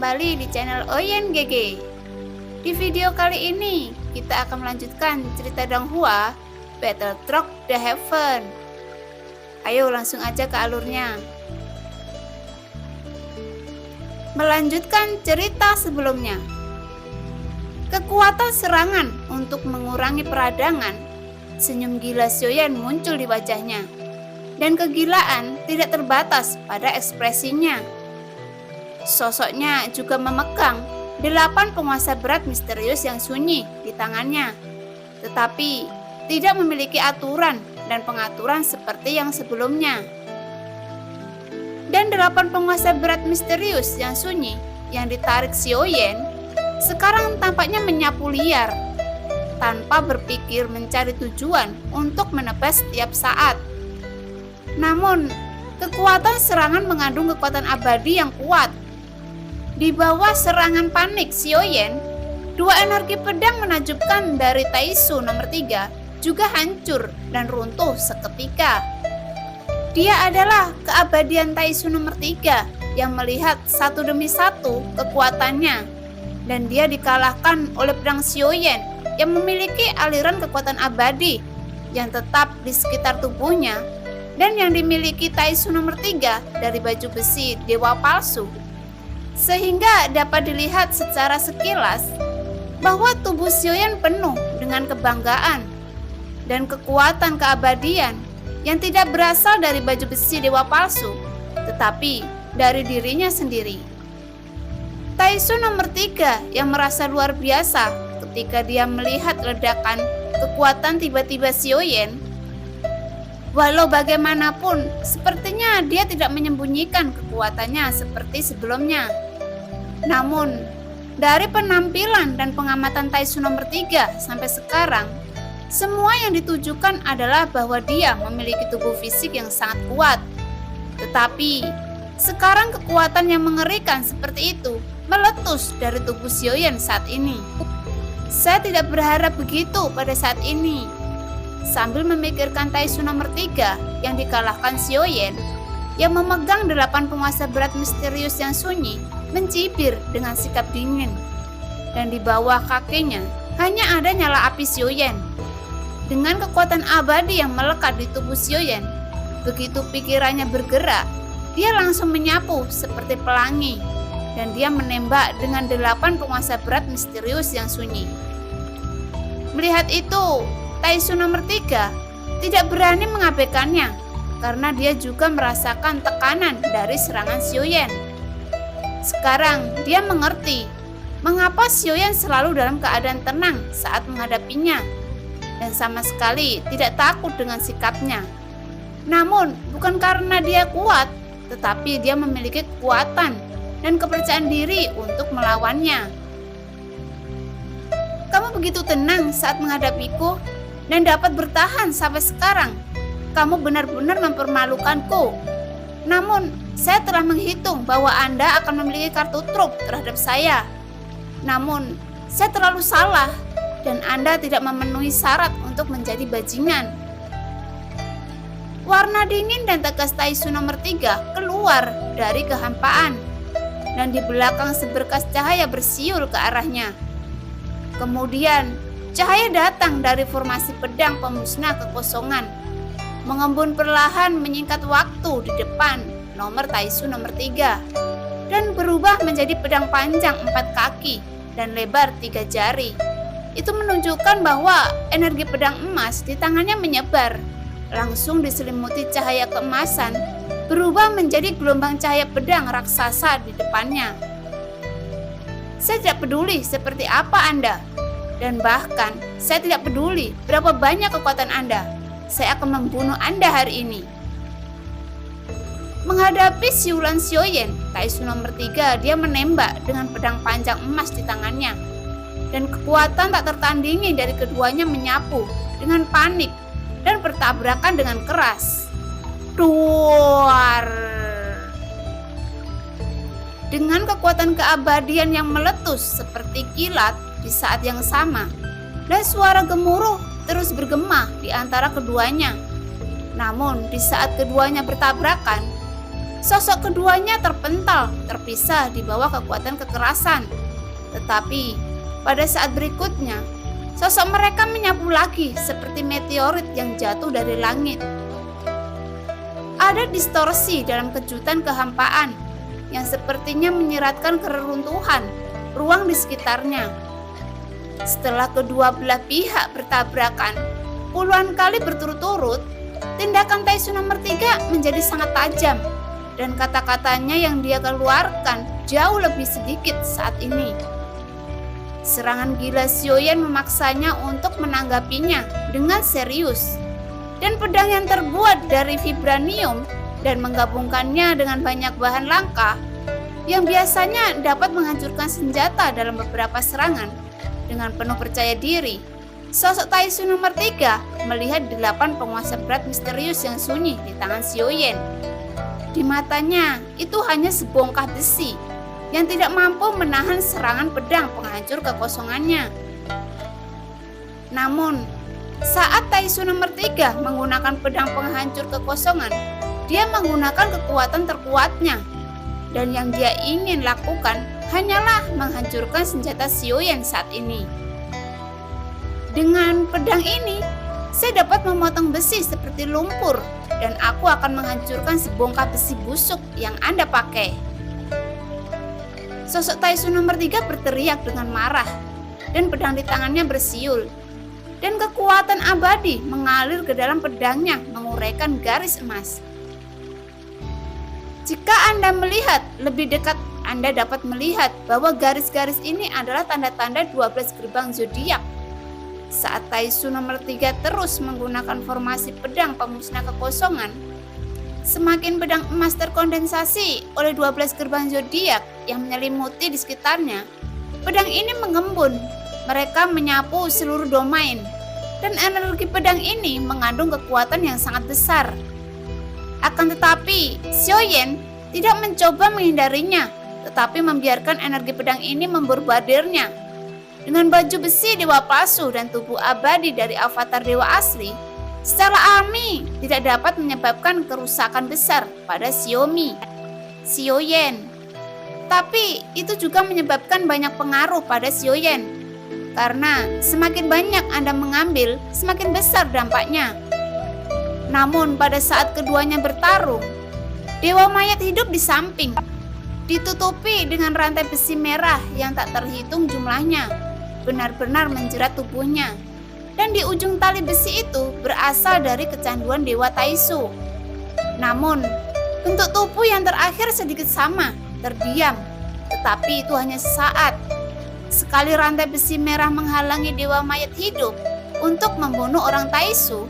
kembali di channel Oyen GG. Di video kali ini, kita akan melanjutkan cerita Donghua, Battle Truck The Heaven. Ayo langsung aja ke alurnya. Melanjutkan cerita sebelumnya. Kekuatan serangan untuk mengurangi peradangan, senyum gila Xiaoyan muncul di wajahnya. Dan kegilaan tidak terbatas pada ekspresinya. Sosoknya juga memegang 8 penguasa berat misterius yang sunyi di tangannya, tetapi tidak memiliki aturan dan pengaturan seperti yang sebelumnya. Dan 8 penguasa berat misterius yang sunyi yang ditarik Xiaoyan sekarang tampaknya menyapu liar, tanpa berpikir mencari tujuan untuk menebas setiap saat. Namun, kekuatan serangan mengandung kekuatan abadi yang kuat. Di bawah serangan panik Xiaoyan, 2 energi pedang menakjubkan dari Taisu nomor 3 juga hancur dan runtuh seketika. Dia adalah keabadian Taisu nomor 3 yang melihat satu demi satu kekuatannya, dan dia dikalahkan oleh pedang Xiaoyan yang memiliki aliran kekuatan abadi yang tetap di sekitar tubuhnya dan yang dimiliki Taisu nomor 3 dari baju besi dewa palsu. Sehingga dapat dilihat secara sekilas bahwa tubuh Xiaoyan penuh dengan kebanggaan dan kekuatan keabadian yang tidak berasal dari baju besi dewa palsu, tetapi dari dirinya sendiri. Taisu nomor 3 yang merasa luar biasa ketika dia melihat ledakan kekuatan tiba-tiba Xiaoyan. Walau bagaimanapun, sepertinya dia tidak menyembunyikan kekuatannya seperti sebelumnya. Namun, dari penampilan dan pengamatan Taisu nomor 3 sampai sekarang, semua yang ditujukan adalah bahwa dia memiliki tubuh fisik yang sangat kuat. Tetapi, sekarang kekuatan yang mengerikan seperti itu meletus dari tubuh Xiaoyan saat ini. Saya tidak berharap begitu pada saat ini. Sambil memikirkan Taisu nomor 3 yang dikalahkan Xiaoyan, yang memegang 8 penguasa berat misterius yang sunyi, mencibir dengan sikap dingin. Dan di bawah kakinya hanya ada nyala api Xiaoyan. Dengan kekuatan abadi yang melekat di tubuh Xiaoyan, begitu pikirannya bergerak, dia langsung menyapu seperti pelangi, dan dia menembak dengan 8 penguasa berat misterius yang sunyi. Melihat itu, Taisu nomor 3 tidak berani mengabaikannya karena dia juga merasakan tekanan dari serangan Xiaoyan. Sekarang dia mengerti mengapa Xiaoyan selalu dalam keadaan tenang saat menghadapinya dan sama sekali tidak takut dengan sikapnya. Namun bukan karena dia kuat, tetapi dia memiliki kekuatan dan kepercayaan diri untuk melawannya. Kamu begitu tenang saat menghadapiku dan dapat bertahan sampai sekarang. Kamu benar-benar mempermalukanku. Namun, saya telah menghitung bahwa Anda akan memiliki kartu truf terhadap saya. Namun, saya terlalu salah dan Anda tidak memenuhi syarat untuk menjadi bajingan. Warna dingin dan tegas Taisu nomor 3 keluar dari kehampaan, dan di belakang seberkas cahaya bersiul ke arahnya. Kemudian, cahaya datang dari formasi pedang pemusnah kekosongan, mengembun perlahan menyingkat waktu di depan nomor Taisu nomor 3, dan berubah menjadi pedang panjang 4 kaki dan lebar 3 jari. Itu menunjukkan bahwa energi pedang emas di tangannya menyebar, langsung diselimuti cahaya keemasan, berubah menjadi gelombang cahaya pedang raksasa di depannya. Saya tidak peduli seperti apa Anda, dan bahkan saya tidak peduli berapa banyak kekuatan Anda. Saya akan membunuh Anda hari ini. Menghadapi siulan Xiaoyan, Taisu nomor 3 dia menembak dengan pedang panjang emas di tangannya. Dan kekuatan tak tertandingi dari keduanya menyapu dengan panik dan bertabrakan dengan keras. Duar! Dengan kekuatan keabadian yang meletus seperti kilat di saat yang sama, dan suara gemuruh terus bergema di antara keduanya. Namun di saat keduanya bertabrakan, Sosok keduanya terpental, terpisah di bawah kekuatan kekerasan. Tetapi pada saat berikutnya, sosok mereka menyapu lagi seperti meteorit yang jatuh dari langit. Ada distorsi dalam kejutan kehampaan yang sepertinya menyiratkan keruntuhan ruang di sekitarnya. Setelah kedua belah pihak bertabrakan puluhan kali berturut-turut, tindakan Taisu nomor 3 menjadi sangat tajam dan kata-katanya yang dia keluarkan jauh lebih sedikit saat ini. Serangan gila Xiaoyan memaksanya untuk menanggapinya dengan serius, dan pedang yang terbuat dari vibranium dan menggabungkannya dengan banyak bahan langka yang biasanya dapat menghancurkan senjata dalam beberapa serangan. Dengan penuh percaya diri, sosok Taisu nomor 3 melihat 8 penguasa berat misterius yang sunyi di tangan Xiaoyan. Di matanya itu hanya sebongkah besi yang tidak mampu menahan serangan pedang penghancur kekosongannya. Namun, saat Taisu nomor 3 menggunakan pedang penghancur kekosongan, dia menggunakan kekuatan terkuatnya. Dan yang dia ingin lakukan hanyalah menghancurkan senjata Xiaoyan saat ini. Dengan pedang ini, saya dapat memotong besi seperti lumpur dan aku akan menghancurkan sebongkah besi busuk yang Anda pakai. Sosok Taisu nomor 3 berteriak dengan marah dan pedang di tangannya bersiul. Dan kekuatan abadi mengalir ke dalam pedangnya menguraikan garis emas. Jika Anda melihat lebih dekat, Anda dapat melihat bahwa garis-garis ini adalah tanda-tanda 12 gerbang zodiak. Saat Taisu nomor 3 terus menggunakan formasi pedang pemusnah kekosongan, semakin pedang emas terkondensasi oleh 12 gerbang zodiak yang menyelimuti di sekitarnya. Pedang ini mengembun, mereka menyapu seluruh domain, dan energi pedang ini mengandung kekuatan yang sangat besar. Akan tetapi, Xiaoyan tidak mencoba menghindarinya, tetapi membiarkan energi pedang ini memborbardirnya. Dengan baju besi dewa palsu dan tubuh abadi dari avatar dewa asli, secara alami tidak dapat menyebabkan kerusakan besar pada Xiaoyan. Tapi itu juga menyebabkan banyak pengaruh pada Xiaoyan, karena semakin banyak Anda mengambil, semakin besar dampaknya. Namun pada saat keduanya bertarung, dewa mayat hidup di samping, ditutupi dengan rantai besi merah yang tak terhitung jumlahnya, benar-benar menjerat tubuhnya. Dan di ujung tali besi itu berasal dari kecanduan dewa Taisu. Namun, bentuk tubuh yang terakhir sedikit sama, terdiam, tetapi itu hanya sesaat. Sekali rantai besi merah menghalangi dewa mayat hidup untuk membunuh orang Taisu,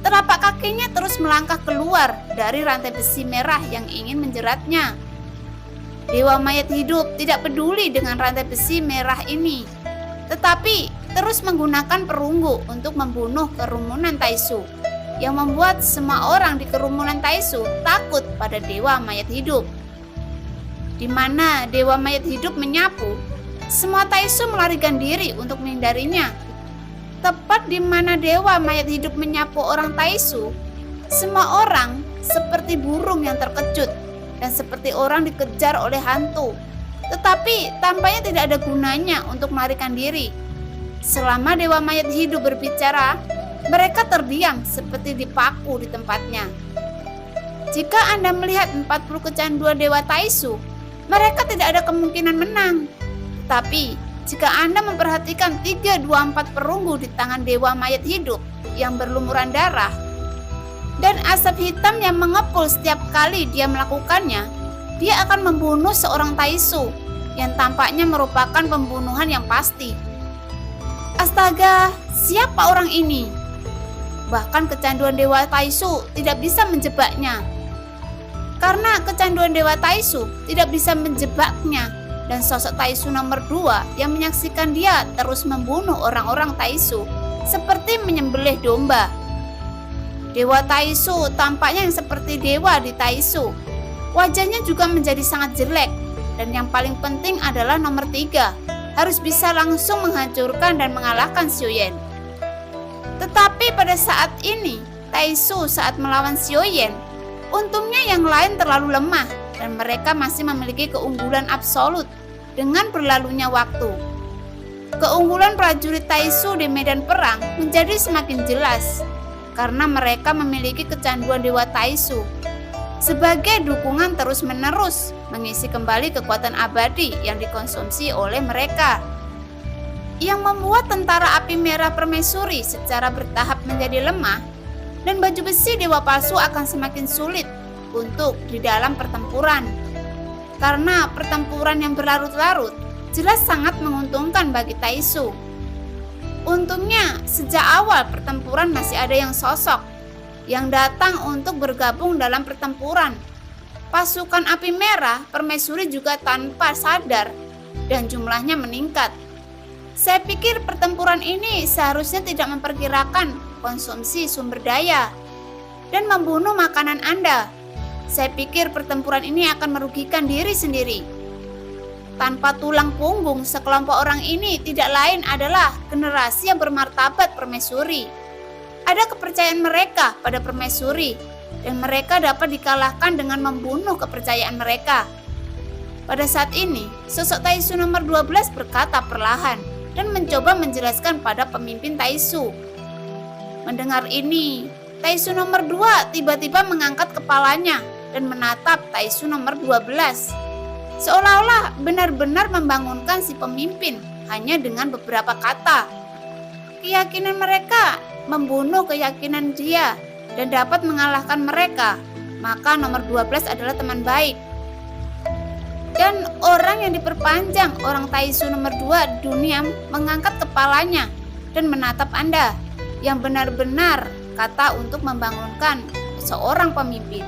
telapak kakinya terus melangkah keluar dari rantai besi merah yang ingin menjeratnya. Dewa mayat hidup tidak peduli dengan rantai besi merah ini, tetapi terus menggunakan perunggu untuk membunuh kerumunan Taisu, yang membuat semua orang di kerumunan Taisu takut pada dewa mayat hidup. Di mana dewa mayat hidup menyapu, semua Taisu melarikan diri untuk menghindarinya. Tepat di mana dewa mayat hidup menyapu orang Taisu, semua orang seperti burung yang terkejut dan seperti orang dikejar oleh hantu. Tetapi tampaknya tidak ada gunanya untuk melarikan diri. Selama dewa mayat hidup berbicara, mereka terdiam seperti dipaku di tempatnya. Jika Anda melihat 40 kecanduan dewa Taisu, mereka tidak ada kemungkinan menang. Tapi jika Anda memperhatikan 324 perunggu di tangan dewa mayat hidup yang berlumuran darah, dan asap hitam yang mengepul setiap kali dia melakukannya, dia akan membunuh seorang Taisu yang tampaknya merupakan pembunuhan yang pasti. Astaga, siapa orang ini? Bahkan kecanduan dewa Taisu tidak bisa menjebaknya. Karena kecanduan dewa Taisu tidak bisa menjebaknya, dan sosok Taisu nomor 2 yang menyaksikan dia terus membunuh orang-orang Taisu seperti menyembelih domba. Dewa Taisu tampaknya yang seperti dewa di Taisu. Wajahnya juga menjadi sangat jelek, dan yang paling penting adalah nomor 3 harus bisa langsung menghancurkan dan mengalahkan Xiaoyan. Tetapi pada saat ini, Taisu saat melawan Xiaoyan, Untungnya yang lain terlalu lemah dan mereka masih memiliki keunggulan absolut dengan berlalunya waktu. Keunggulan prajurit Taisu di medan perang menjadi semakin jelas karena mereka memiliki kecanduan Dewa Taisu sebagai dukungan terus-menerus mengisi kembali kekuatan abadi yang dikonsumsi oleh mereka. Yang membuat tentara api merah permaisuri secara bertahap menjadi lemah dan baju besi Dewa Palsu akan semakin sulit untuk di dalam pertempuran. Karena pertempuran yang berlarut-larut jelas sangat menguntungkan bagi Taisu. Untungnya sejak awal pertempuran masih ada yang sosok yang datang untuk bergabung dalam pertempuran. Pasukan api merah permaisuri juga tanpa sadar dan jumlahnya meningkat. Saya pikir pertempuran ini seharusnya tidak memperkirakan konsumsi sumber daya dan membunuh makanan Anda. Saya pikir pertempuran ini akan merugikan diri sendiri. Tanpa tulang punggung, sekelompok orang ini tidak lain adalah generasi yang bermartabat permaisuri. Ada kepercayaan mereka pada permaisuri dan mereka dapat dikalahkan dengan membunuh kepercayaan mereka. Pada saat ini, sosok Taisu nomor 12 berkata perlahan dan mencoba menjelaskan pada pemimpin Taisu. Mendengar ini, Taisu nomor 2 tiba-tiba mengangkat kepalanya dan menatap Taisu nomor 12. Seolah-olah benar-benar membangunkan si pemimpin hanya dengan beberapa kata. Keyakinan mereka membunuh keyakinan dia dan dapat mengalahkan mereka, maka nomor 12 adalah teman baik. Dan orang yang diperpanjang, orang Taisu nomor 2, Dunia, mengangkat kepalanya dan menatap Anda, yang benar-benar kata untuk membangunkan seorang pemimpin.